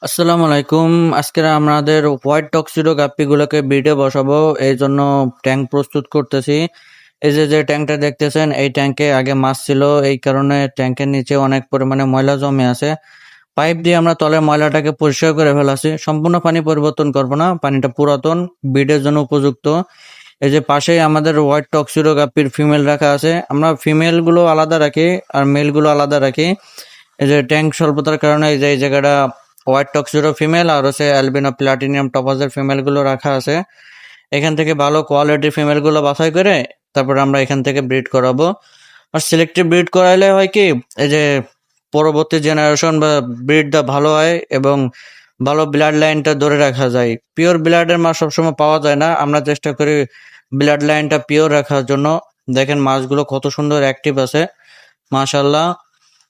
আসসালামু আলাইকুম। আজকে আমাদের হোয়াইট টক্সিডো গাপ্পিগুলোকে ব্রিডে বসাবো, এই জন্য ট্যাঙ্ক প্রস্তুত করতেছি। এই যে ট্যাঙ্কটা দেখতেছেন, এই ট্যাঙ্কে আগে মাছ ছিল, এই কারণে ট্যাঙ্কের নিচে অনেক পরিমাণে ময়লা জমে আছে। পাইপ দিয়ে আমরা তলের ময়লাটাকে পরিষ্কার করে ফেলাছি। সম্পূর্ণ পানি পরিবর্তন করবো না, পানিটা পুরাতন, ব্রিডের জন্য উপযুক্ত। এই যে পাশেই আমাদের হোয়াইট টক্সিডো গাপ্পির ফিমেল রাখা আছে। আমরা ফিমেল গুলো আলাদা রাখি আর মেল গুলো আলাদা রাখি। এই যে ট্যাঙ্ক স্বল্পতার কারণে এই জায়গাটা হোয়াইট টক্সিডো ফিমেল আর হচ্ছে অ্যালবিনো প্লাটিনিয়াম টপাজের ফিমেল গুলো রাখা আছে। এখান থেকে ভালো কোয়ালিটির ফিমেল গুলো বাছাই করে তারপর আমরা এখান থেকে ব্রিড করাবো। আর সিলেক্টিভ ব্রিড করাইলে হয় কি, এই যে পরবর্তী জেনারেশন বা ব্রিডটা ভালো হয় এবং ভালো ব্লাড লাইনটা ধরে রাখা যায়। পিওর ব্লাডের মাছ সবসময় পাওয়া যায় না, আমরা চেষ্টা করি ব্লাড লাইনটা পিওর রাখার জন্য। দেখেন মাছগুলো কত সুন্দর অ্যাক্টিভ আছে, মাশাল্লাহ।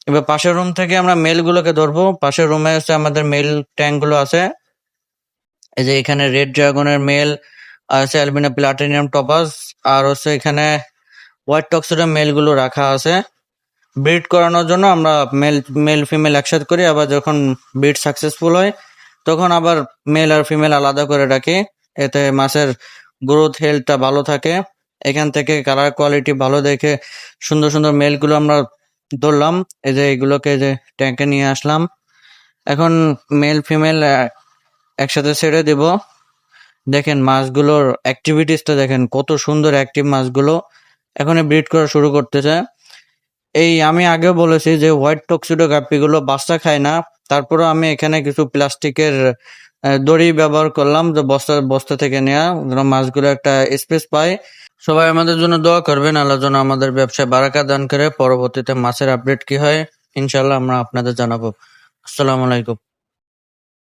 এবার পাশের রুম থেকে আমরা মেল গুলোকে ধরবো। পাশের রুমে হচ্ছে আমাদের মেল ট্যাঙ্ক গুলো আছে। এই যে এখানে রেড ড্রাগনের মেল আছে, অ্যালবিনো প্লাটিনিয়াম টপাস, আর হচ্ছে এখানে হোয়াইট টক্সিডের মেল গুলো রাখা আছে। ব্রিড করানোর জন্য আমরা মেল ফিমেল একসাথে করি, আবার যখন ব্রিড সাকসেসফুল হয় তখন আবার মেল আর ফিমেল আলাদা করে রাখি। এতে মাছের গ্রোথ হেলথটা ভালো থাকে। এখান থেকে কালার কোয়ালিটি ভালো দেখে সুন্দর সুন্দর মেলগুলো আমরা ধরলাম। এই যে এগুলোকে যে ট্যাঙ্কে নিয়ে আসলাম। এখন মেল ফিমেল একসাথে ছেড়ে দেব। দেখেন মাছগুলোর অ্যাক্টিভিটিসটা দেখেন, কত সুন্দর অ্যাক্টিভ মাছগুলো। এখন ব্রিড করা শুরু করতেছে। এই আমি আগেও বলেছি যে হোয়াইট টক্সিডো গাপ্পিগুলো বাচ্চা খায় না, তারপরে আমি এখানে কিছু প্লাস্টিকের দড়ি ব্যবহার করলাম, যে বস্তা বস্তা থেকে নেওয়া, যেন মাছগুলো একটা স্পেস পায়। সবাই আমাদের জন্য দোয়া করবেন, আল্লাহ যেন আমাদের ব্যবসায় বারাকা দান করে। পরবর্তীতে মাছের আপডেট কি হয় ইনশাল্লাহ আমরা আপনাদের জানাবো। আসসালামু আলাইকুম।